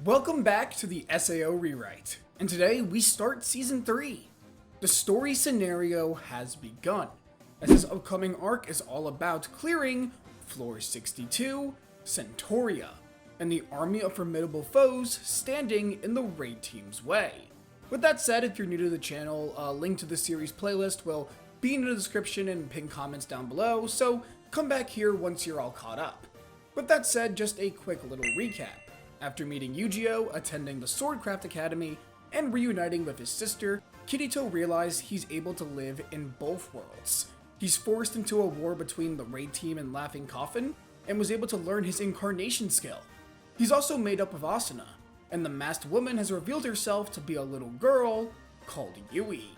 Welcome back to the SAO Rewrite, and today we start Season 3. The story scenario has begun, as this upcoming arc is all about clearing Floor 62, Centauria, and the army of formidable foes standing in the raid team's way. With that said, if you're new to the channel, a link to the series playlist will be in the description and pinned comments down below, so come back here once you're all caught up. With that said, just a quick little recap. After meeting Yu-Gi-Oh, attending the Swordcraft Academy, and reuniting with his sister, Kirito realized he's able to live in both worlds. He's forced into a war between the raid team and Laughing Coffin, and was able to learn his incarnation skill. He's also made up of Asuna, and the masked woman has revealed herself to be a little girl called Yui.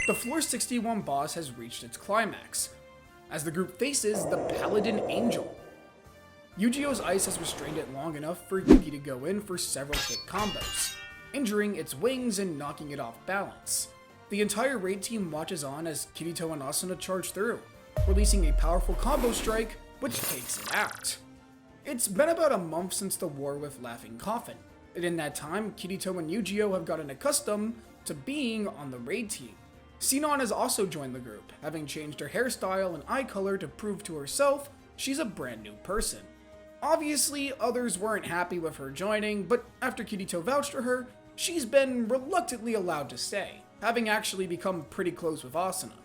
The Floor 61 boss has reached its climax, as the group faces the Paladin Angel. Yu-Gi-Oh's ice has restrained it long enough for Yuki to go in for several hit combos, injuring its wings and knocking it off balance. The entire raid team watches on as Kirito and Asuna charge through, releasing a powerful combo strike which takes it out. It's been about a month since the war with Laughing Coffin, and in that time, Kirito and Yu-Gi-Oh have gotten accustomed to being on the raid team. Sinon has also joined the group, having changed her hairstyle and eye color to prove to herself she's a brand new person. Obviously, others weren't happy with her joining, but after Kirito vouched for her, she's been reluctantly allowed to stay, having actually become pretty close with Asuna.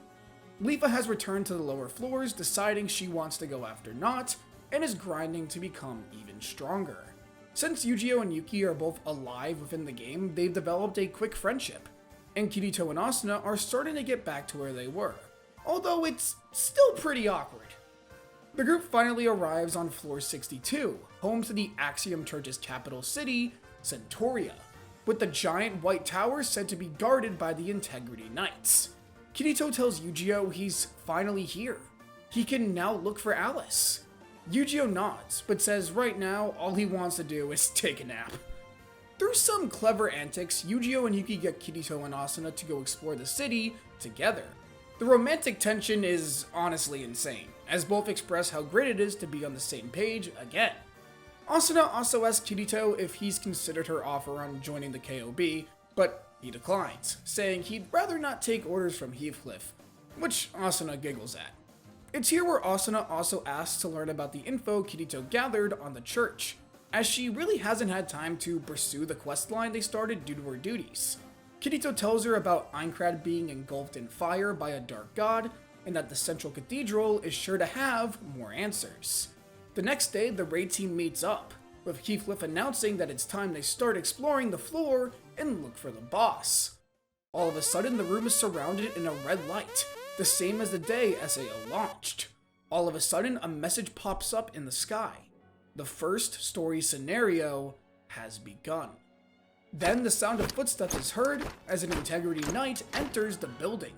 Leafa has returned to the lower floors, deciding she wants to go after Not, and is grinding to become even stronger. Since Yu-Gi-Oh and Yuki are both alive within the game, they've developed a quick friendship, and Kirito and Asuna are starting to get back to where they were, although it's still pretty awkward. The group finally arrives on Floor 62, home to the Axiom Church's capital city, Centauria, with the giant white tower said to be guarded by the Integrity Knights. Kirito tells Yu-Gi-Oh he's finally here. He can now look for Alice. Yu-Gi-Oh nods, but says right now all he wants to do is take a nap. Through some clever antics, Yu-Gi-Oh and Yuki get Kirito and Asuna to go explore the city together. The romantic tension is honestly insane, as both express how great it is to be on the same page again. Asuna also asks Kirito if he's considered her offer on joining the KOB, but he declines, saying he'd rather not take orders from Heathcliff, which Asuna giggles at. It's here where Asuna also asks to learn about the info Kirito gathered on the church, as she really hasn't had time to pursue the questline they started due to her duties. Kirito tells her about Aincrad being engulfed in fire by a dark god, and that the central cathedral is sure to have more answers. The next day, the raid team meets up, with Heathcliff announcing that it's time they start exploring the floor and look for the boss. All of a sudden, the room is surrounded in a red light, the same as the day SAO launched. All of a sudden, a message pops up in the sky. The first story scenario has begun. Then the sound of footsteps is heard as an Integrity Knight enters the building.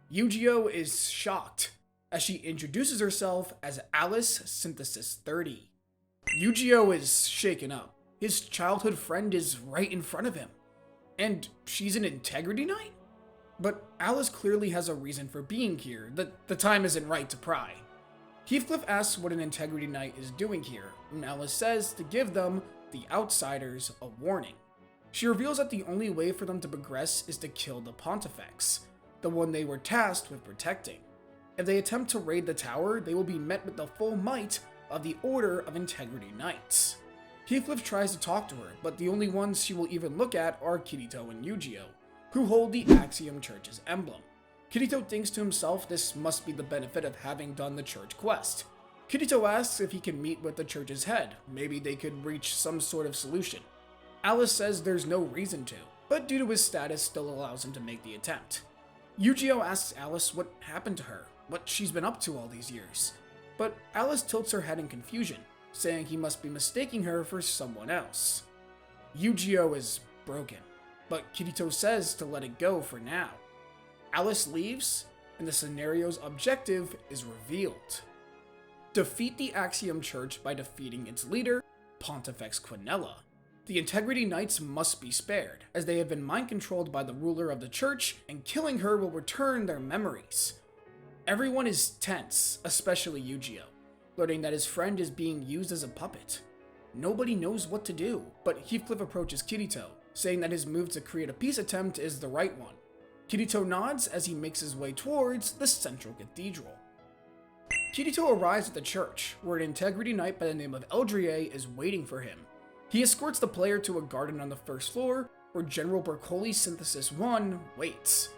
Yu-Gi-Oh is shocked as she introduces herself as Alice Synthesis 30. Yu-Gi-Oh is shaken up. His childhood friend is right in front of him. And she's an Integrity Knight? But Alice clearly has a reason for being here. The time isn't right to pry. Heathcliff asks what an Integrity Knight is doing here, and Alice says to give them, the outsiders, a warning. She reveals that the only way for them to progress is to kill the Pontifex, the one they were tasked with protecting. If they attempt to raid the tower, they will be met with the full might of the Order of Integrity Knights. Heathcliff tries to talk to her, but the only ones she will even look at are Kirito and Yu-Gi-Oh, who hold the Axiom Church's emblem. Kirito thinks to himself this must be the benefit of having done the church quest. Kirito asks if he can meet with the church's head, maybe they could reach some sort of solution. Alice says there's no reason to, but due to his status still allows him to make the attempt. Yu-Gi-Oh asks Alice what happened to her, what she's been up to all these years, but Alice tilts her head in confusion, saying he must be mistaking her for someone else. Yu-Gi-Oh is broken, but Kirito says to let it go for now. Alice leaves, and the scenario's objective is revealed. Defeat the Axiom Church by defeating its leader, Pontifex Quinella. The Integrity Knights must be spared, as they have been mind-controlled by the ruler of the church, and killing her will return their memories. Everyone is tense, especially Yu-Gi-Oh, learning that his friend is being used as a puppet. Nobody knows what to do, but Heathcliff approaches Kirito, saying that his move to create a peace attempt is the right one. Kirito nods as he makes his way towards the central cathedral. Kirito arrives at the church, where an Integrity Knight by the name of Eldrie is waiting for him. He escorts the player to a garden on the first floor, where General Bercoli Synthesis 1 waits.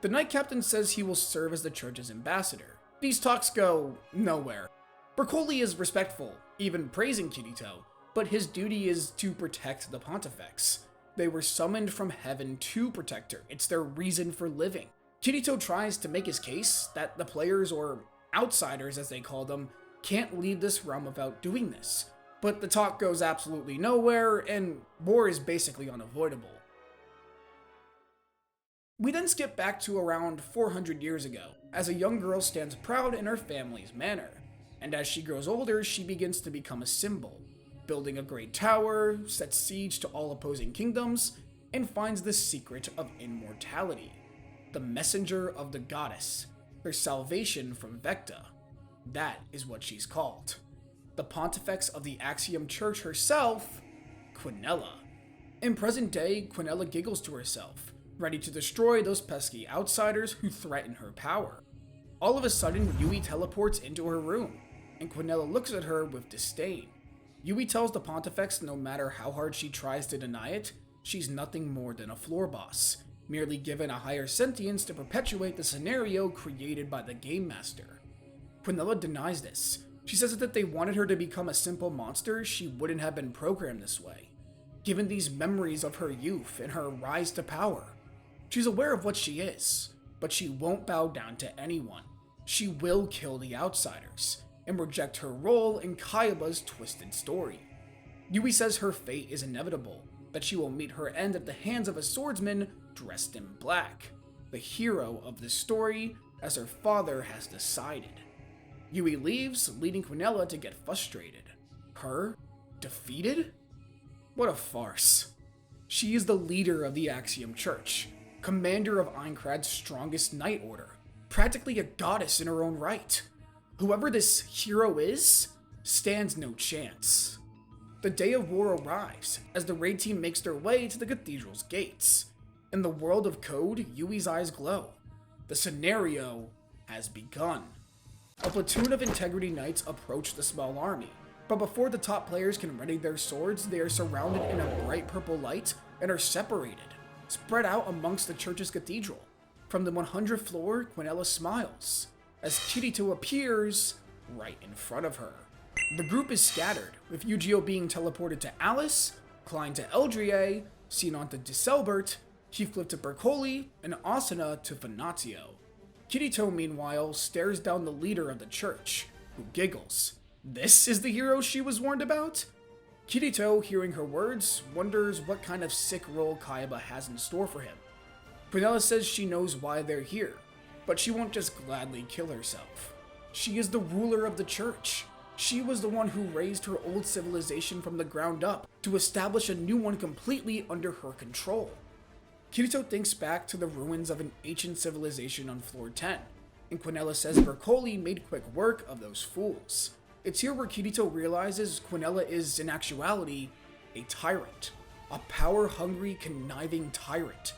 The Knight Captain says he will serve as the church's ambassador. These talks go nowhere. Bercoli is respectful, even praising Kirito, but his duty is to protect the Pontifex. They were summoned from heaven to protect her. It's their reason for living. Kirito tries to make his case that the players, or outsiders as they call them, can't leave this realm without doing this. But the talk goes absolutely nowhere, and war is basically unavoidable. We then skip back to around 400 years ago, as a young girl stands proud in her family's manor, and as she grows older, she begins to become a symbol, building a great tower, sets siege to all opposing kingdoms, and finds the secret of immortality, the messenger of the goddess, her salvation from Vecta. That is what she's called. The Pontifex of the Axiom Church herself, Quinella. In present day, Quinella giggles to herself, ready to destroy those pesky outsiders who threaten her power. All of a sudden, Yui teleports into her room, and Quinella looks at her with disdain. Yui tells the Pontifex no matter how hard she tries to deny it, she's nothing more than a floor boss, merely given a higher sentience to perpetuate the scenario created by the Game Master. Quinella denies this. She says that if they wanted her to become a simple monster, she wouldn't have been programmed this way. Given these memories of her youth and her rise to power, she's aware of what she is, but she won't bow down to anyone. She will kill the outsiders, and reject her role in Kaiba's twisted story. Yui says her fate is inevitable, that she will meet her end at the hands of a swordsman dressed in black, the hero of the story, as her father has decided. Yui leaves, leading Quinella to get frustrated. Her? Defeated? What a farce. She is the leader of the Axiom Church, commander of Aincrad's strongest knight order, practically a goddess in her own right. Whoever this hero is, stands no chance. The day of war arrives, as the raid team makes their way to the cathedral's gates. In the world of code, Yui's eyes glow. The scenario has begun. A platoon of Integrity Knights approach the small army, but before the top players can ready their swords, they are surrounded in a bright purple light and are separated, spread out amongst the church's cathedral. From the 100th floor, Quinella smiles, as Kirito appears right in front of her. The group is scattered, with Eugeo being teleported to Alice, Klein to Eldrie, Sinon to Diselbert, Heathcliff to Bercoli, and Asuna to Venatio. Kirito, meanwhile, stares down the leader of the church, who giggles. This is the hero she was warned about? Kirito, hearing her words, wonders what kind of sick role Kaiba has in store for him. Quinella says she knows why they're here, but she won't just gladly kill herself. She is the ruler of the church. She was the one who raised her old civilization from the ground up to establish a new one completely under her control. Kirito thinks back to the ruins of an ancient civilization on floor 10, and Quinella says Bercoli made quick work of those fools. It's here where Kirito realizes Quinella is, in actuality, a tyrant. A power-hungry, conniving tyrant.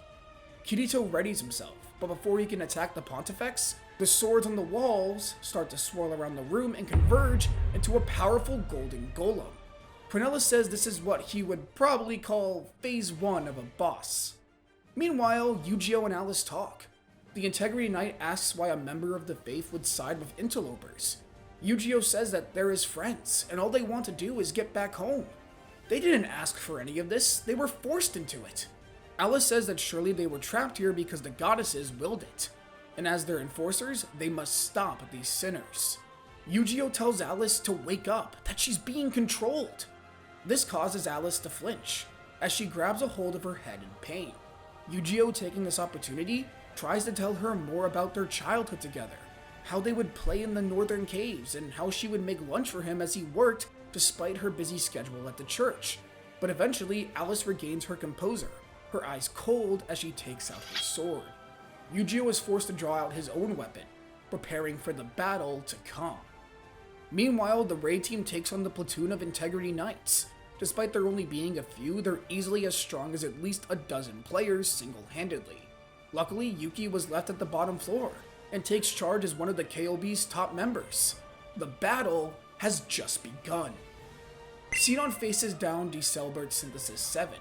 Kirito readies himself, but before he can attack the Pontifex, the swords on the walls start to swirl around the room and converge into a powerful golden golem. Quinella says this is what he would probably call phase 1 of a boss. Meanwhile, Eugeo and Alice talk. The Integrity Knight asks why a member of the faith would side with interlopers. Eugeo says that they're his friends, and all they want to do is get back home. They didn't ask for any of this, they were forced into it. Alice says that surely they were trapped here because the goddesses willed it, and as their enforcers, they must stop these sinners. Eugeo tells Alice to wake up, that she's being controlled. This causes Alice to flinch, as she grabs a hold of her head in pain. Eugeo, taking this opportunity, tries to tell her more about their childhood together, how they would play in the northern caves, and how she would make lunch for him as he worked despite her busy schedule at the church. But eventually, Alice regains her composure, her eyes cold as she takes out her sword. Eugeo is forced to draw out his own weapon, preparing for the battle to come. Meanwhile, the raid team takes on the platoon of Integrity Knights. Despite there only being a few, they're easily as strong as at least a dozen players single-handedly. Luckily, Yuki was left at the bottom floor, and takes charge as one of the KOB's top members. The battle has just begun. Sinon faces down Dcelbert Synthesis 7.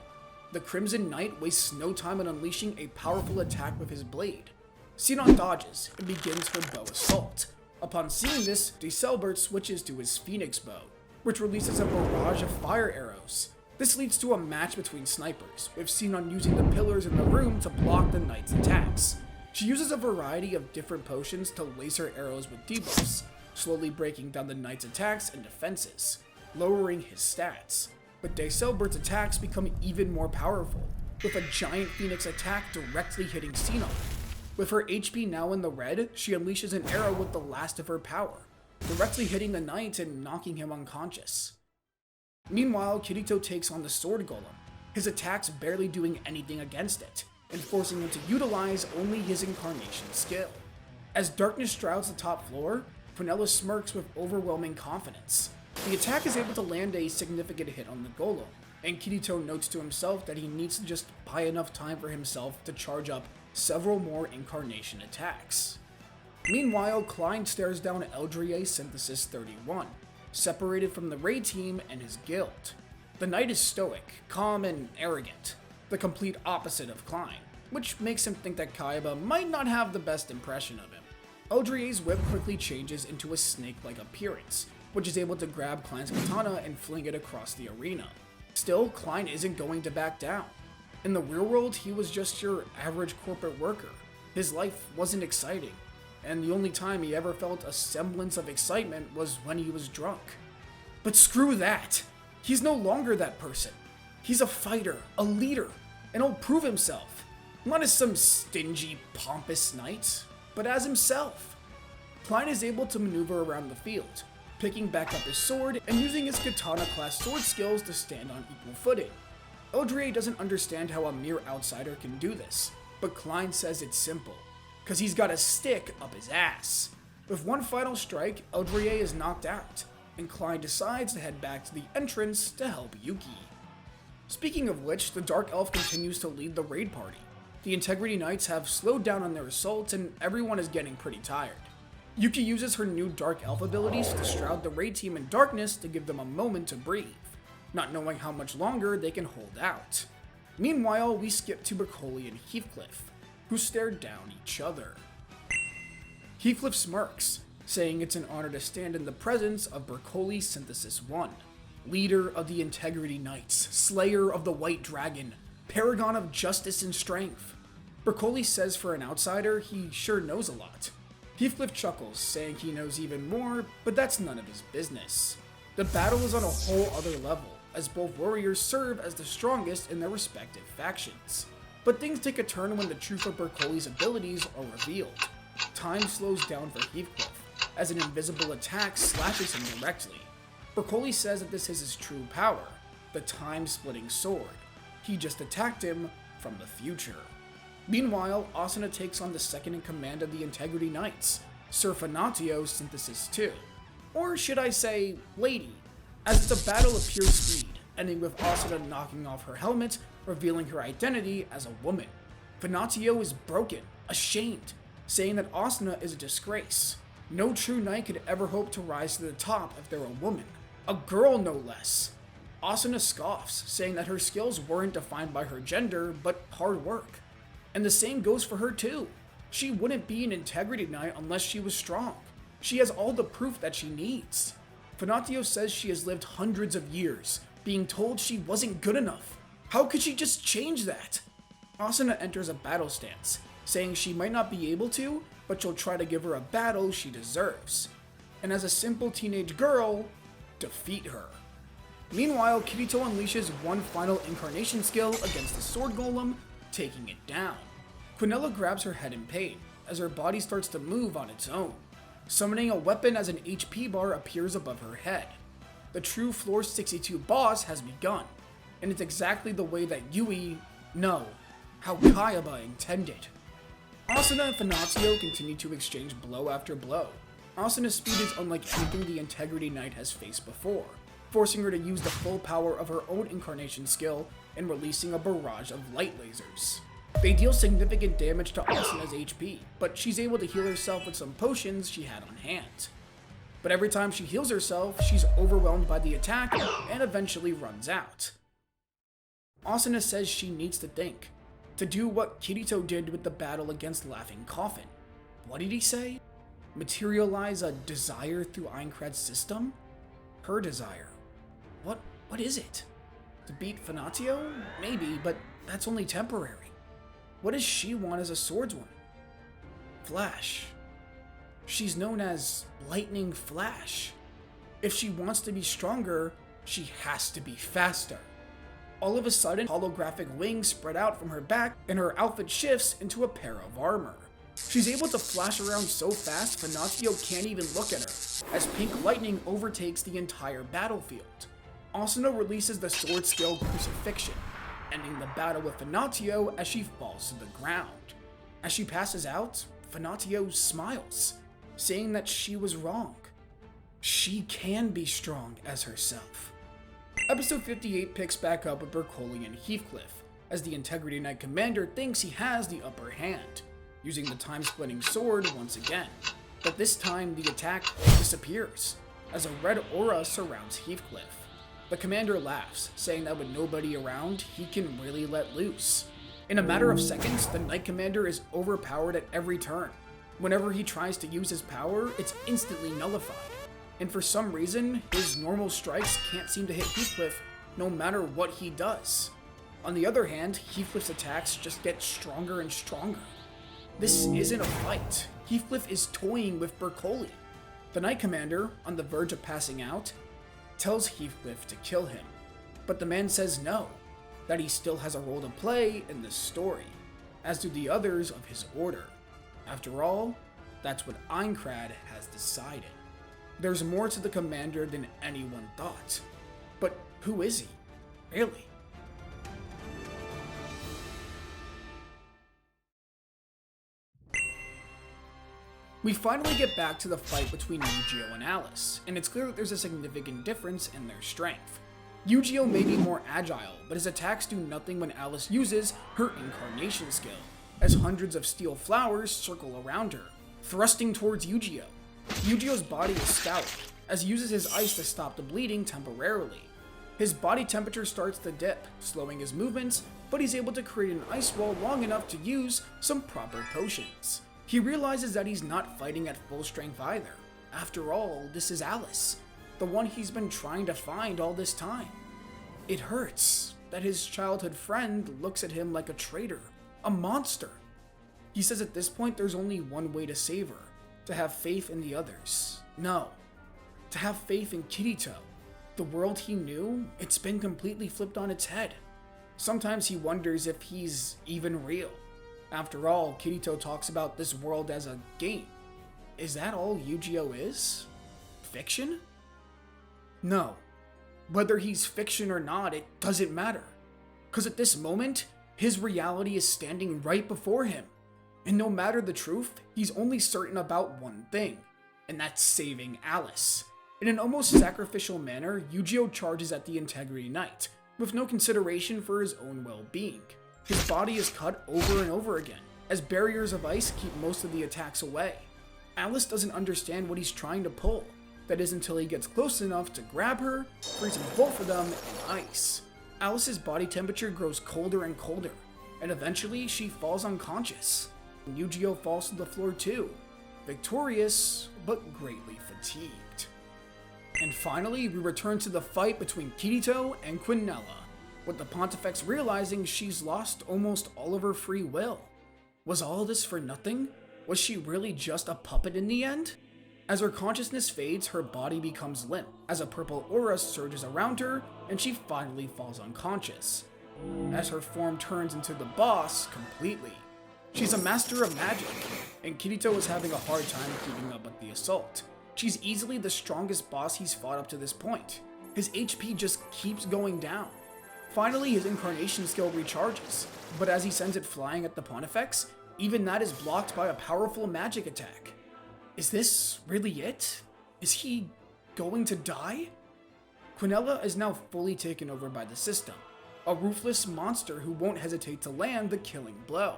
The Crimson Knight wastes no time in unleashing a powerful attack with his blade. Sinon dodges and begins her bow assault. Upon seeing this, Dcelbert switches to his Phoenix bow, which releases a barrage of fire arrows. This leads to a match between snipers, with Sinon using the pillars in the room to block the knight's attacks. She uses a variety of different potions to laser arrows with debuffs, slowly breaking down the knight's attacks and defenses, lowering his stats. But Dcelbert's attacks become even more powerful, with a giant Phoenix attack directly hitting Sinon. With her HP now in the red, she unleashes an arrow with the last of her power, directly hitting the knight and knocking him unconscious. Meanwhile, Kirito takes on the Sword Golem, his attacks barely doing anything against it, and forcing him to utilize only his incarnation skill. As darkness shrouds the top floor, Quinella smirks with overwhelming confidence. The attack is able to land a significant hit on the Golem, and Kirito notes to himself that he needs to just buy enough time for himself to charge up several more incarnation attacks. Meanwhile, Klein stares down Eldrier Synthesis 31, separated from the raid team and his guild. The knight is stoic, calm, and arrogant, the complete opposite of Klein, which makes him think that Kaiba might not have the best impression of him. Eldrier's whip quickly changes into a snake-like appearance, which is able to grab Klein's katana and fling it across the arena. Still, Klein isn't going to back down. In the real world, he was just your average corporate worker. His life wasn't exciting, and the only time he ever felt a semblance of excitement was when he was drunk. But screw that! He's no longer that person. He's a fighter, a leader, and he'll prove himself. Not as some stingy, pompous knight, but as himself. Klein is able to maneuver around the field, picking back up his sword and using his katana-class sword skills to stand on equal footing. Eldrier doesn't understand how a mere outsider can do this, but Klein says it's simple, cause he's got a stick up his ass. With one final strike, Eldrier is knocked out, and Klein decides to head back to the entrance to help Yuki. Speaking of which, the Dark Elf continues to lead the raid party. The Integrity Knights have slowed down on their assaults and everyone is getting pretty tired. Yuki uses her new Dark Elf abilities to shroud the raid team in darkness to give them a moment to breathe, not knowing how much longer they can hold out. Meanwhile, we skip to Broccoli and Heathcliff, who stare down each other. Heathcliff smirks, saying it's an honor to stand in the presence of Broccoli Synthesis 1, leader of the Integrity Knights, slayer of the White Dragon, paragon of justice and strength. Broccoli says for an outsider, he sure knows a lot. Heathcliff chuckles, saying he knows even more, but that's none of his business. The battle is on a whole other level, as both warriors serve as the strongest in their respective factions. But things take a turn when the truth of Broccoli's abilities are revealed. Time slows down for Heathcliff, as an invisible attack slashes him directly. Broccoli says that this is his true power, the time-splitting sword. He just attacked him from the future. Meanwhile, Asuna takes on the second in command of the Integrity Knights, Sir Fanatio Synthesis 2. Or should I say, Lady, as it's a battle of pure speed, ending with Asuna knocking off her helmet, revealing her identity as a woman. Fanatio is broken, ashamed, saying that Asuna is a disgrace. No true knight could ever hope to rise to the top if they're a woman. A girl, no less. Asuna scoffs, saying that her skills weren't defined by her gender, but hard work. And the same goes for her too. She wouldn't be an Integrity Knight unless she was strong. She has all the proof that she needs. Fanatio says she has lived hundreds of years, being told she wasn't good enough. How could she just change that? Asuna enters a battle stance, saying she might not be able to, but she'll try to give her a battle she deserves. And as a simple teenage girl, defeat her. Meanwhile, Kirito unleashes one final incarnation skill against the Sword Golem, taking it down. Quinella grabs her head in pain, as her body starts to move on its own. Summoning a weapon as an HP bar appears above her head. The true Floor 62 boss has begun, and it's exactly the way that how Kaiba intended. Asuna and Fanatio continue to exchange blow after blow. Asuna's speed is unlike anything the Integrity Knight has faced before, forcing her to use the full power of her own incarnation skill and releasing a barrage of light lasers. They deal significant damage to Asuna's HP, but she's able to heal herself with some potions she had on hand. But every time she heals herself, she's overwhelmed by the attack and eventually runs out. Asuna says she needs to think, to do what Kirito did with the battle against Laughing Coffin. What did he say? Materialize a desire through Aincrad's system? Her desire. What is it? To beat Fanatio? Maybe, but that's only temporary. What does she want as a swordswoman? Flash. She's known as Lightning Flash. If she wants to be stronger, she has to be faster. All of a sudden, holographic wings spread out from her back and her outfit shifts into a pair of armor. She's able to flash around so fast, Fanatio can't even look at her, as pink lightning overtakes the entire battlefield. Asuna releases the sword skill Crucifixion, ending the battle with Fanatio as she falls to the ground. As she passes out, Fanatio smiles, saying that she was wrong. She can be strong as herself. Episode 58 picks back up with Bercoli and Heathcliff, as the Integrity Knight commander thinks he has the upper hand, using the time-splitting sword once again. But this time, the attack disappears, as a red aura surrounds Heathcliff. The commander laughs, saying that with nobody around, he can really let loose. In a matter of seconds, the Knight Commander is overpowered at every turn. Whenever he tries to use his power, it's instantly nullified. And for some reason, his normal strikes can't seem to hit Heathcliff no matter what he does. On the other hand, Heathcliff's attacks just get stronger and stronger. This isn't a fight. Heathcliff is toying with Bercoli. The Knight Commander, on the verge of passing out, tells Heathcliff to kill him. But the man says no, that he still has a role to play in this story, as do the others of his order. After all, that's what Aincrad has decided. There's more to the commander than anyone thought. But who is he, really? We finally get back to the fight between Yu-Gi-Oh and Alice, and it's clear that there's a significant difference in their strength. Yu-Gi-Oh may be more agile, but his attacks do nothing when Alice uses her incarnation skill, as hundreds of steel flowers circle around her, thrusting towards Yu-Gi-Oh. Yu-Gi-Oh's body is scoured, as he uses his ice to stop the bleeding temporarily. His body temperature starts to dip, slowing his movements, but he's able to create an ice wall long enough to use some proper potions. He realizes that he's not fighting at full strength either. After all, this is Alice, the one he's been trying to find all this time. It hurts that his childhood friend looks at him like a traitor, a monster. He says at this point there's only one way to save her, to have faith in the others. No, to have faith in Kirito. The world he knew, it's been completely flipped on its head. Sometimes he wonders if he's even real. After all, Kirito talks about this world as a game. Is that all Yu-Gi-Oh is? Fiction? No. Whether he's fiction or not, it doesn't matter. Because at this moment, his reality is standing right before him. And no matter the truth, he's only certain about one thing, and that's saving Alice. In an almost sacrificial manner, Yu-Gi-Oh charges at the Integrity Knight, with no consideration for his own well-being. His body is cut over and over again, as barriers of ice keep most of the attacks away. Alice doesn't understand what he's trying to pull. That is until he gets close enough to grab her, freezing both of them in ice. Alice's body temperature grows colder and colder, and eventually she falls unconscious. Yu-Gi-Oh falls to the floor too, victorious but greatly fatigued. And finally, we return to the fight between Kirito and Quinella, with the Pontifex realizing she's lost almost all of her free will. Was all this for nothing? Was she really just a puppet in the end? As her consciousness fades, her body becomes limp, as a purple aura surges around her, and she finally falls unconscious, as her form turns into the boss completely. She's a master of magic, and Kirito is having a hard time keeping up with the assault. She's easily the strongest boss he's fought up to this point. His HP just keeps going down. Finally, his incarnation skill recharges, but as he sends it flying at the Pontifex, even that is blocked by a powerful magic attack. Is this really it? Is he going to die? Quinella is now fully taken over by the system, a ruthless monster who won't hesitate to land the killing blow.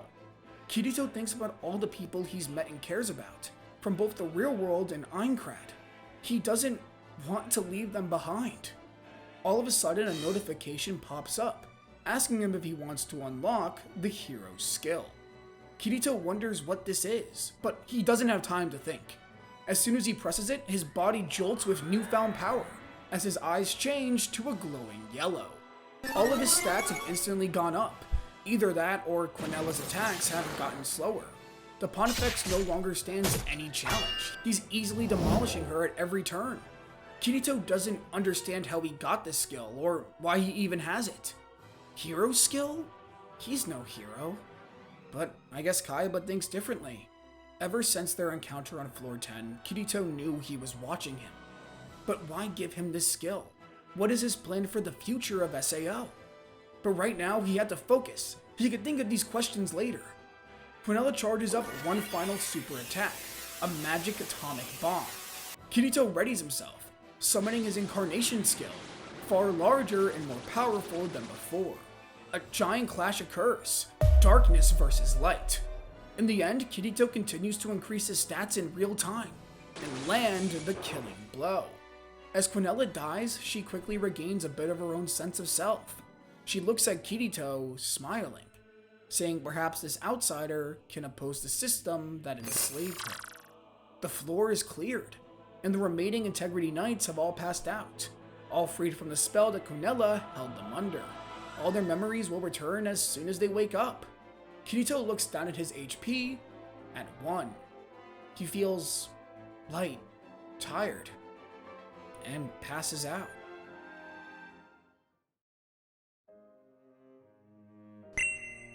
Kirito thinks about all the people he's met and cares about, from both the real world and Aincrad. He doesn't want to leave them behind. All of a sudden, a notification pops up, asking him if he wants to unlock the hero skill. Kirito wonders what this is, but he doesn't have time to think. As soon as he presses it, his body jolts with newfound power, as his eyes change to a glowing yellow. All of his stats have instantly gone up. Either that or Quinella's attacks have gotten slower. The Pontifex no longer stands any challenge. He's easily demolishing her at every turn. Kirito doesn't understand how he got this skill, or why he even has it. Hero skill? He's no hero. But I guess Kaiba thinks differently. Ever since their encounter on Floor 10, Kirito knew he was watching him. But why give him this skill? What is his plan for the future of SAO? But right now, he had to focus. He could think of these questions later. Quinella charges up one final super attack, a magic atomic bomb. Kirito readies himself, summoning his incarnation skill, far larger and more powerful than before. A giant clash occurs, darkness versus light. In the end, Kirito continues to increase his stats in real time, and land the killing blow. As Quinella dies, she quickly regains a bit of her own sense of self. She looks at Kirito, smiling, saying perhaps this outsider can oppose the system that enslaved her. The floor is cleared, and the remaining Integrity Knights have all passed out, all freed from the spell that Quinella held them under. All their memories will return as soon as they wake up. Kirito looks down at his HP at 1. He feels light, tired, and passes out.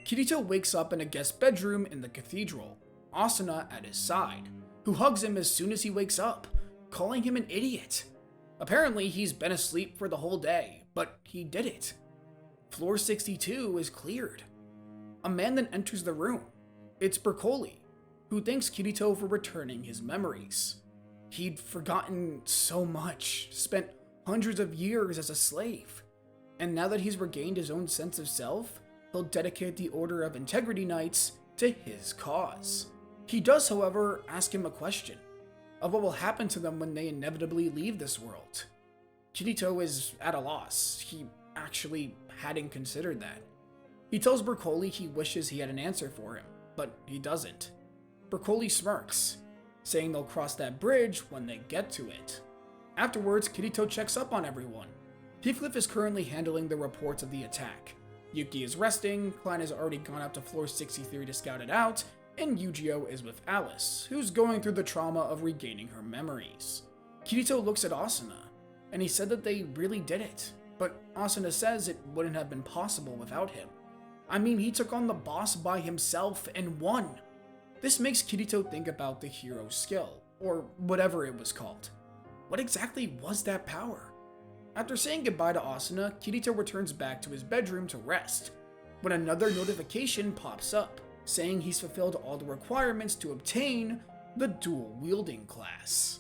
Kirito wakes up in a guest bedroom in the cathedral, Asuna at his side, who hugs him as soon as he wakes up, calling him an idiot. Apparently, he's been asleep for the whole day, but he did it. Floor 62 is cleared. A man then enters the room. It's Broccoli, who thanks Kirito for returning his memories. He'd forgotten so much, spent hundreds of years as a slave, and now that he's regained his own sense of self, he'll dedicate the Order of Integrity Knights to his cause. He does, however, ask him a question of what will happen to them when they inevitably leave this world. Kirito is at a loss. He actually hadn't considered that. He tells Broccoli he wishes he had an answer for him, but he doesn't. Broccoli smirks, saying they'll cross that bridge when they get to it. Afterwards, Kirito checks up on everyone. Heathcliff is currently handling the reports of the attack. Yuki is resting, Klein has already gone up to floor 63 to scout it out, and Eugeo is with Alice, who's going through the trauma of regaining her memories. Kirito looks at Asuna, and he said that they really did it, but Asuna says it wouldn't have been possible without him. I mean, he took on the boss by himself and won. This makes Kirito think about the hero skill, or whatever it was called. What exactly was that power? After saying goodbye to Asuna, Kirito returns back to his bedroom to rest, when another notification pops up, saying he's fulfilled all the requirements to obtain the dual wielding class.